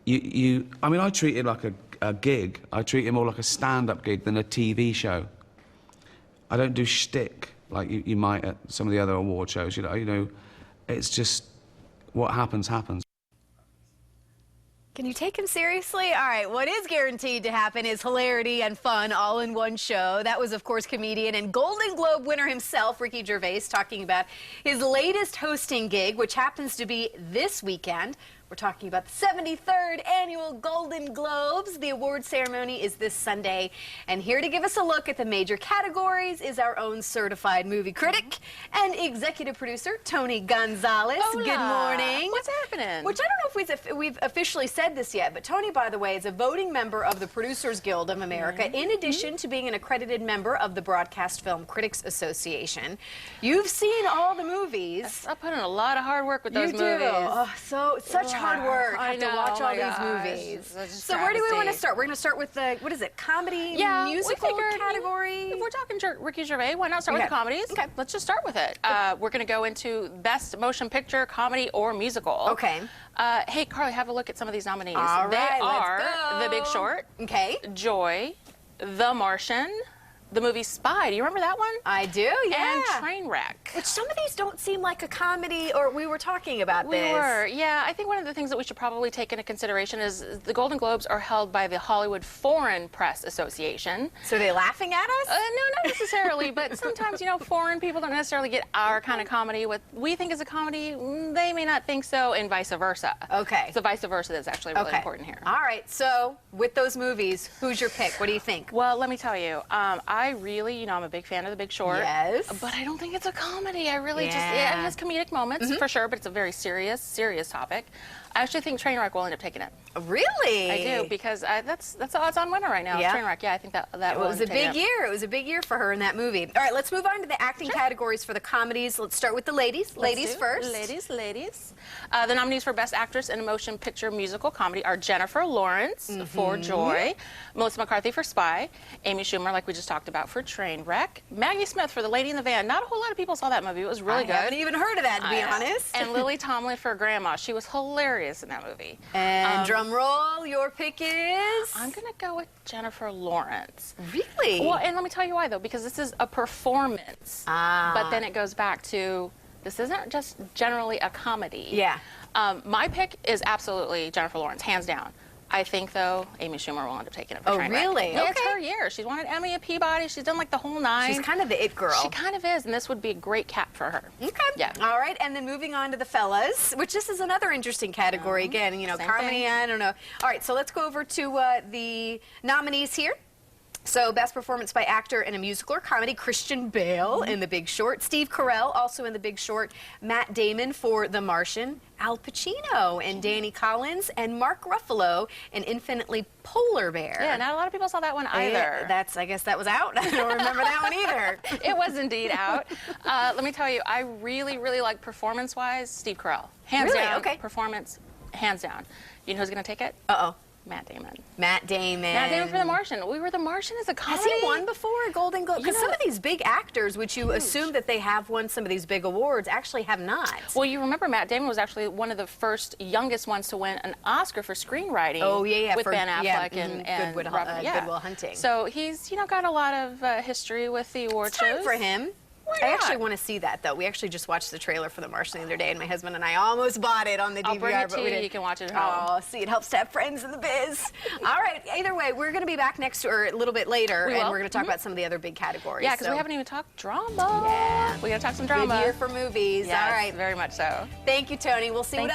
I mean, I treat it like a gig. I treat it more like a stand-up gig than a TV show. I don't do shtick like you might at some of the other award shows. You know, it's just what happens, happens. Can you take him seriously? All right, what is guaranteed to happen is hilarity and fun all in one show. That was, of course, comedian and Golden Globe winner himself, Ricky Gervais, talking about his latest hosting gig, which happens to be this weekend. We're talking about the 73rd Annual Golden Globes. The award ceremony is this Sunday. And here to give us a look at the major categories is our own certified movie critic and executive producer, Tony Gonzalez. Hola. Good morning. What's happening? Which I don't know if we've officially said this yet, but Tony, by the way, is a voting member of the Producers Guild of America, in addition to being an accredited member of the Broadcast Film Critics Association. You've seen all the movies. I put in a lot of hard work with those movies. You do. Oh, such hard work. I to know, watch all oh these movies. So where do we want to start? We're going to start with the, what is it, comedy, musical category? If we're talking Ricky Gervais, why not start with the comedies? Okay. Let's just start with it. We're going to go into Best Motion Picture, Comedy, or Musical. Okay. Hey, Carly, have a look at some of these nominees. All they right, are let's go. The Big Short, Okay. Joy, The Martian, the movie Spy. Do you remember that one? I do, yeah. And Trainwreck. Which some of these don't seem like a comedy, or we were talking about this. We were, yeah. I think one of the things that we should probably take into consideration is the Golden Globes are held by the Hollywood Foreign Press Association. So are they laughing at us? No, not necessarily, but sometimes, you know, foreign people don't necessarily get our kind of comedy. What we think is a comedy, they may not think so, and vice versa. Okay. So vice versa is actually really important here. All right, so with those movies, who's your pick? What do you think? Well, let me tell you, I really, you know, I'm a big fan of The Big Short. Yes. But I don't think it's a comedy. I really just, it has comedic moments, for sure, but it's a very serious topic. I actually think Trainwreck will end up taking it. Really? I do, because that's the odds-on winner right now. Yeah. Trainwreck, yeah, I think that It was a big year. It was a big year for her in that movie. All right, let's move on to the acting categories for the comedies. Let's start with the ladies. Ladies first. Ladies. The nominees for Best Actress in a Motion Picture Musical Comedy are Jennifer Lawrence for Joy, Melissa McCarthy for Spy, Amy Schumer, like we just talked about, for Trainwreck, Maggie Smith for The Lady in the Van. Not a whole lot of people saw that movie. It was really good. I haven't even heard of that, to be honest. And Lily Tomlin for Grandma. She was hilarious in that movie. And drum roll, your pick is? I'm going to go with Jennifer Lawrence. Really? Well, and let me tell you why, though, because this is a performance. But then it goes back to, this isn't just generally a comedy. Yeah. My pick is absolutely Jennifer Lawrence, hands down. I think, though, Amy Schumer will end up taking it for Trainwreck. Really? Yeah, Okay. it's her year. She's won an Emmy, a Peabody. She's done, like, the whole nine. She's kind of the it girl. She kind of is, and this would be a great cap for her. Okay. Yeah. All right, and then moving on to the fellas, which this is another interesting category. Again, you know, comedy, I don't know. All right, so let's go over to the nominees here. So, Best Performance by Actor in a Musical or Comedy, Christian Bale in The Big Short, Steve Carell also in The Big Short, Matt Damon for The Martian, Al Pacino and Danny Collins, and Mark Ruffalo in Infinitely Polar Bear. Yeah, not a lot of people saw that one either. I guess that was out. I don't remember that one either. It was indeed out. Let me tell you, I really, really like performance-wise Steve Carell. Hands down. Okay. Performance, hands down. You know who's going to take it? Uh-oh. Matt Damon. Matt Damon. Matt Damon for The Martian. The Martian is a comedy. Has he won before a Golden Globe? Because You know, some of these big actors, which you assume that they have won some of these big awards, actually have not. Well, you remember Matt Damon was actually one of the first youngest ones to win an Oscar for screenwriting. Oh, yeah. With Ben Affleck and Good Will Hunting. So he's, you know, got a lot of history with the award shows. It's time for him. I actually want to see that, though. We actually just watched the trailer for The Martian the other day, and my husband and I almost bought it on the DVR. I'll bring it to but we you. didn't. You can watch it at home. Oh, see, it helps to have friends in the biz. All right. Either way, we're going to be back or a little bit later, and we're going to talk about some of the other big categories. Yeah, because we haven't even talked drama. Yeah. We got to talk some drama. Good year for movies. Yes, all right. Very much so. Thank you, Tony. We'll see what else.